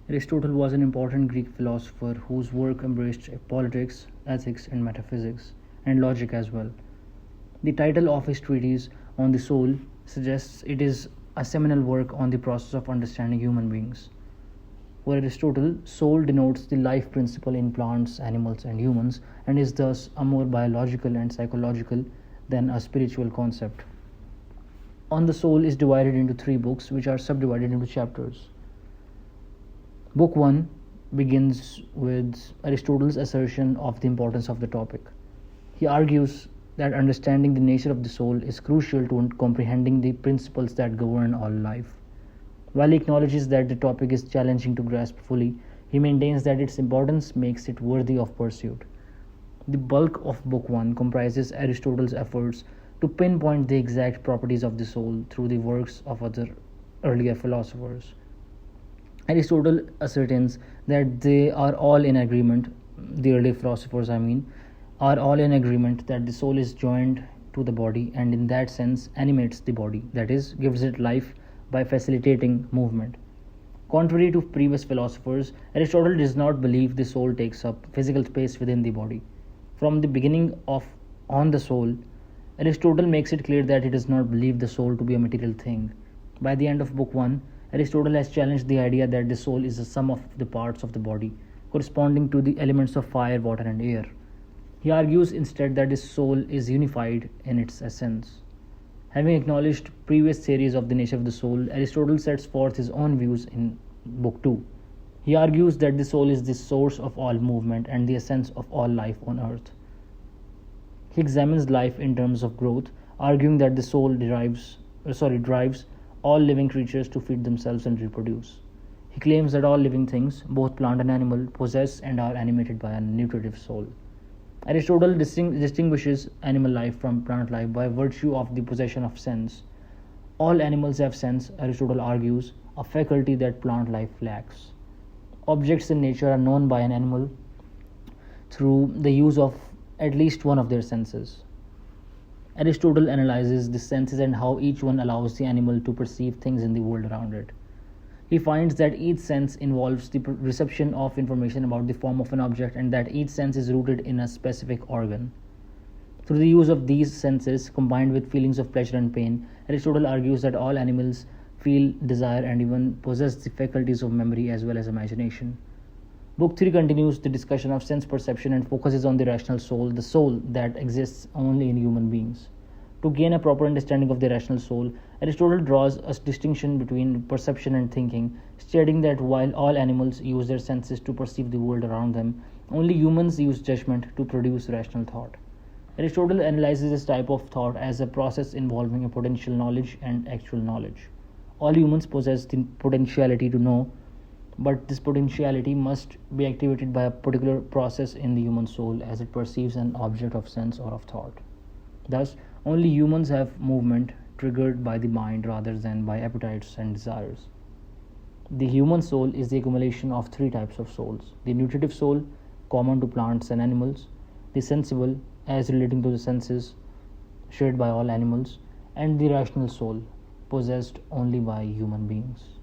Aristotle was an important Greek philosopher whose work embraced politics, ethics, and metaphysics, and logic as well. The title of his treatise on the soul suggests it is a seminal work on the process of understanding human beings. For Aristotle, soul denotes the life principle in plants, animals, and humans, and is thus a more biological and psychological than a spiritual concept. On the Soul is divided into three books, which are subdivided into chapters. Book 1 begins with Aristotle's assertion of the importance of the topic. He argues that understanding the nature of the soul is crucial to comprehending the principles that govern all life. While he acknowledges that the topic is challenging to grasp fully, he maintains that its importance makes it worthy of pursuit. The bulk of Book 1 comprises Aristotle's efforts to pinpoint the exact properties of the soul through the works of other earlier philosophers. Aristotle ascertains that they are all in agreement, the early philosophers, are all in agreement that the soul is joined to the body and in that sense animates the body, that is, gives it life by facilitating movement. Contrary to previous philosophers, Aristotle does not believe the soul takes up physical space within the body. From the beginning of On the Soul, Aristotle makes it clear that he does not believe the soul to be a material thing. By the end of Book 1, Aristotle has challenged the idea that the soul is the sum of the parts of the body, corresponding to the elements of fire, water, and air. He argues instead that the soul is unified in its essence. Having acknowledged previous theories of the nature of the soul, Aristotle sets forth his own views in Book 2. He argues that the soul is the source of all movement and the essence of all life on earth. He examines life in terms of growth, arguing that the soul drives all living creatures to feed themselves and reproduce. He claims that all living things, both plant and animal, possess and are animated by a nutritive soul. Aristotle distinguishes animal life from plant life by virtue of the possession of sense. All animals have sense, Aristotle argues, a faculty that plant life lacks. Objects in nature are known by an animal through the use of at least one of their senses. Aristotle analyzes the senses and how each one allows the animal to perceive things in the world around it. He finds that each sense involves the reception of information about the form of an object and that each sense is rooted in a specific organ. Through the use of these senses, combined with feelings of pleasure and pain, Aristotle argues that all animals feel desire and even possess the faculties of memory as well as imagination. Book 3 continues the discussion of sense perception and focuses on the rational soul, the soul that exists only in human beings. To gain a proper understanding of the rational soul, Aristotle draws a distinction between perception and thinking, stating that while all animals use their senses to perceive the world around them, only humans use judgment to produce rational thought. Aristotle analyzes this type of thought as a process involving a potential knowledge and actual knowledge. All humans possess the potentiality to know, but this potentiality must be activated by a particular process in the human soul as it perceives an object of sense or of thought. Thus, only humans have movement triggered by the mind rather than by appetites and desires. The human soul is the accumulation of three types of souls: the nutritive soul, common to plants and animals; the sensible, as relating to the senses, shared by all animals; and the rational soul, possessed only by human beings.